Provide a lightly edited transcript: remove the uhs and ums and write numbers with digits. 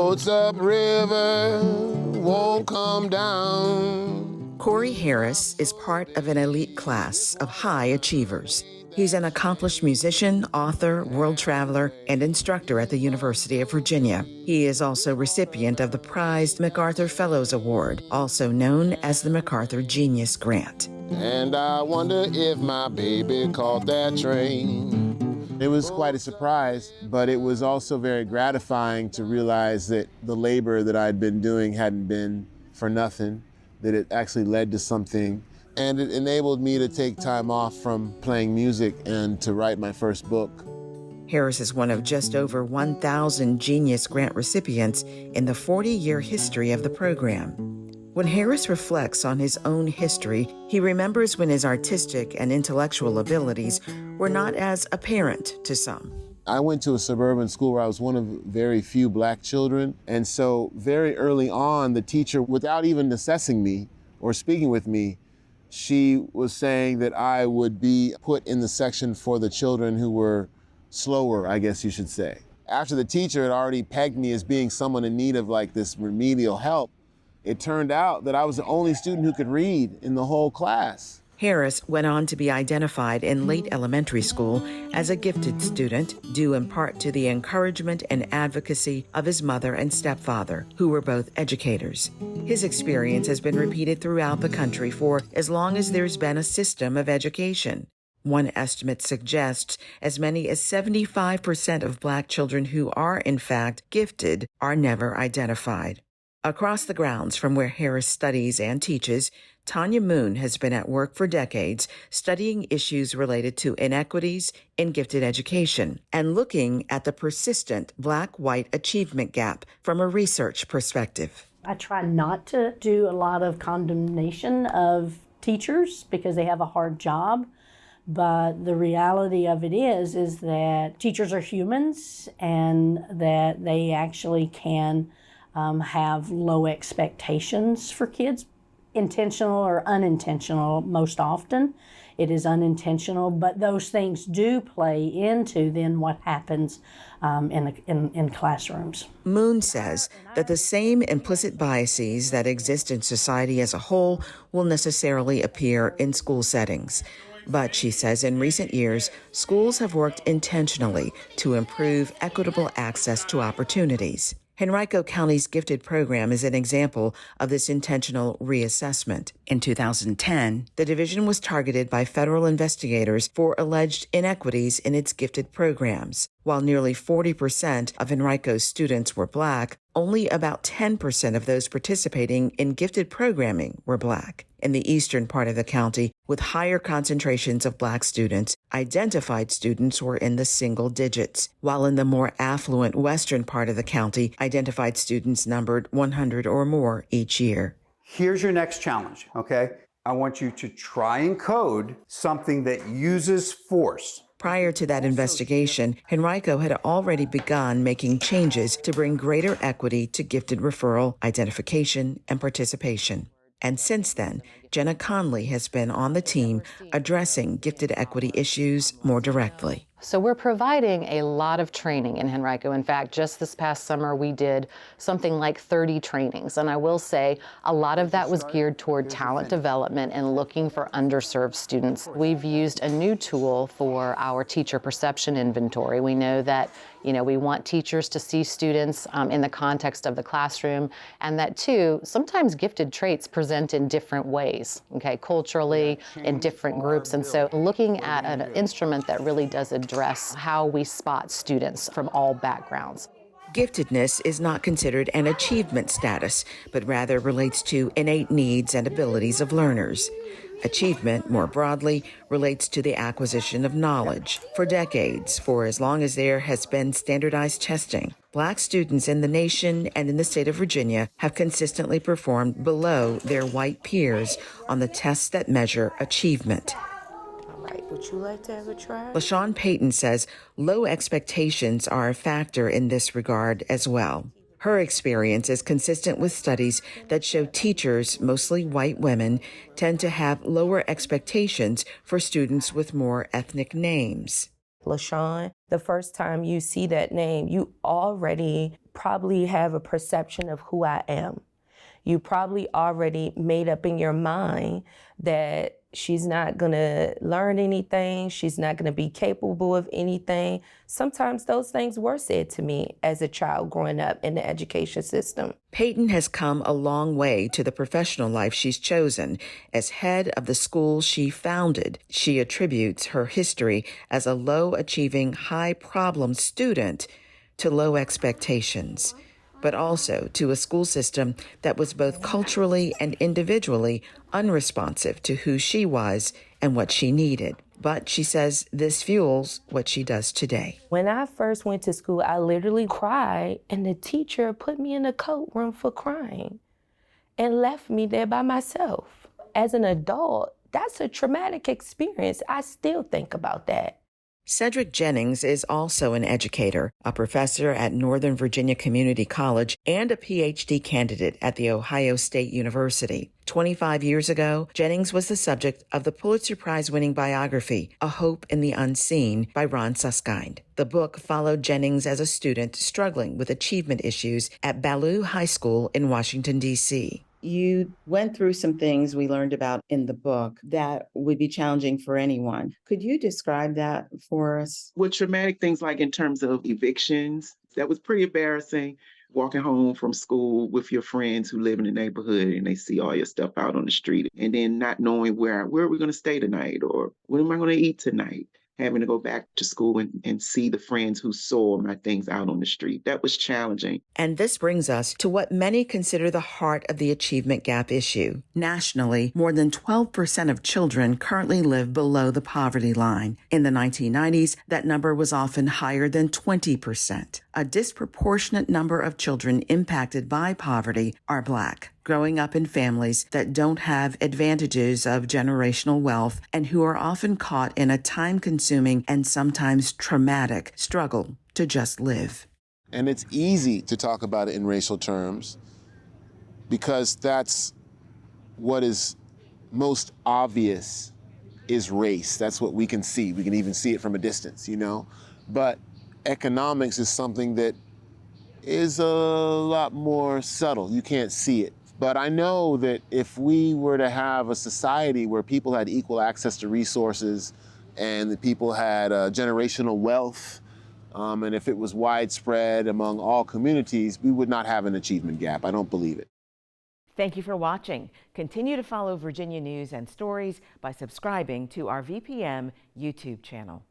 floats upriver, won't come down. Cory Harris is part of an elite class of high achievers. He's an accomplished musician, author, world traveler, and instructor at the University of Virginia. He is also recipient of the prized MacArthur Fellows Award, also known as the MacArthur Genius Grant. And I wonder if my baby caught that train. It was quite a surprise, but it was also very gratifying to realize that the labor that I'd been doing hadn't been for nothing, that it actually led to something. And it enabled me to take time off from playing music and to write my first book. Harris is one of just over 1,000 Genius Grant recipients in the 40-year history of the program. When Harris reflects on his own history, he remembers when his artistic and intellectual abilities were not as apparent to some. I went to a suburban school where I was one of very few black children. And so very early on, the teacher, without even assessing me or speaking with me, she was saying that I would be put in the section for the children who were slower, I guess you should say. After the teacher had already pegged me as being someone in need of like this remedial help, it turned out that I was the only student who could read in the whole class. Harris went on to be identified in late elementary school as a gifted student, due in part to the encouragement and advocacy of his mother and stepfather, who were both educators. His experience has been repeated throughout the country for as long as there's been a system of education. One estimate suggests as many as 75% of black children who are, in fact, gifted are never identified. Across the grounds from where Harris studies and teaches, Tanya Moon has been at work for decades studying issues related to inequities in gifted education and looking at the persistent black-white achievement gap from a research perspective. I try not to do a lot of condemnation of teachers because they have a hard job. But the reality of it is that teachers are humans and that they actually can have low expectations for kids, intentional or unintentional. Most often it is unintentional, but those things do play into then what happens in classrooms. Moon says that the same implicit biases that exist in society as a whole will necessarily appear in school settings. But she says in recent years, schools have worked intentionally to improve equitable access to opportunities. Henrico County's gifted program is an example of this intentional reassessment. In 2010, the division was targeted by federal investigators for alleged inequities in its gifted programs. While nearly 40% of Henrico's students were black, only about 10% of those participating in gifted programming were black. In the eastern part of the county, with higher concentrations of black students, identified students were in the single digits, while in the more affluent western part of the county, identified students numbered 100 or more each year. Here's your next challenge, okay? I want you to try and code something that uses force. Prior to that investigation, Henrico had already begun making changes to bring greater equity to gifted referral, identification, and participation. And since then, Jenna Conley has been on the team addressing gifted equity issues more directly. So we're providing a lot of training in Henrico. In fact, just this past summer, we did something like 30 trainings. And I will say a lot of that was geared toward talent development and looking for underserved students. We've used a new tool for our teacher perception inventory. We know that, we want teachers to see students in the context of the classroom, and that too, sometimes gifted traits present in different ways, okay, culturally, in different groups. And so looking at an instrument that really does address how we spot students from all backgrounds. Giftedness is not considered an achievement status, but rather relates to innate needs and abilities of learners. Achievement, more broadly, relates to the acquisition of knowledge. For decades, for as long as there has been standardized testing, black students in the nation and in the state of Virginia have consistently performed below their white peers on the tests that measure achievement. Would you like to have a try? LaShawn Payton says low expectations are a factor in this regard as well. Her experience is consistent with studies that show teachers, mostly white women, tend to have lower expectations for students with more ethnic names. LaShawn, the first time you see that name, you already probably have a perception of who I am. You probably already made up in your mind that she's not gonna learn anything, she's not gonna be capable of anything. Sometimes those things were said to me as a child growing up in the education system. Payton has come a long way to the professional life she's chosen. As head of the school she founded, she attributes her history as a low-achieving, high-problem student to low expectations, but also to a school system that was both culturally and individually unresponsive to who she was and what she needed. But she says this fuels what she does today. When I first went to school, I literally cried, and the teacher put me in a coat room for crying and left me there by myself. As an adult, that's a traumatic experience. I still think about that. Cedric Jennings is also an educator, a professor at Northern Virginia Community College, and a PhD candidate at The Ohio State University. 25 years ago, Jennings was the subject of the Pulitzer Prize-winning biography, A Hope in the Unseen, by Ron Suskind. The book followed Jennings as a student struggling with achievement issues at Ballou High School in Washington, D.C. You went through some things we learned about in the book that would be challenging for anyone. Could you describe that for us? With traumatic things like in terms of evictions, that was pretty embarrassing. Walking home from school with your friends who live in the neighborhood and they see all your stuff out on the street, and then not knowing where are we going to stay tonight, or what am I going to eat tonight? Having to go back to school and see the friends who saw my things out on the street. That was challenging. And this brings us to what many consider the heart of the achievement gap issue. Nationally, more than 12% of children currently live below the poverty line. In the 1990s, that number was often higher than 20%. A disproportionate number of children impacted by poverty are Black, growing up in families that don't have advantages of generational wealth and who are often caught in a time-consuming and sometimes traumatic struggle to just live. And it's easy to talk about it in racial terms because that's what is most obvious is race. That's what we can see. We can even see it from a distance, you know? But economics is something that is a lot more subtle. You can't see it. But I know that if we were to have a society where people had equal access to resources and that people had generational wealth, and if it was widespread among all communities, we would not have an achievement gap. I don't believe it. Thank you for watching. Continue to follow Virginia News and Stories by subscribing to our VPM YouTube channel.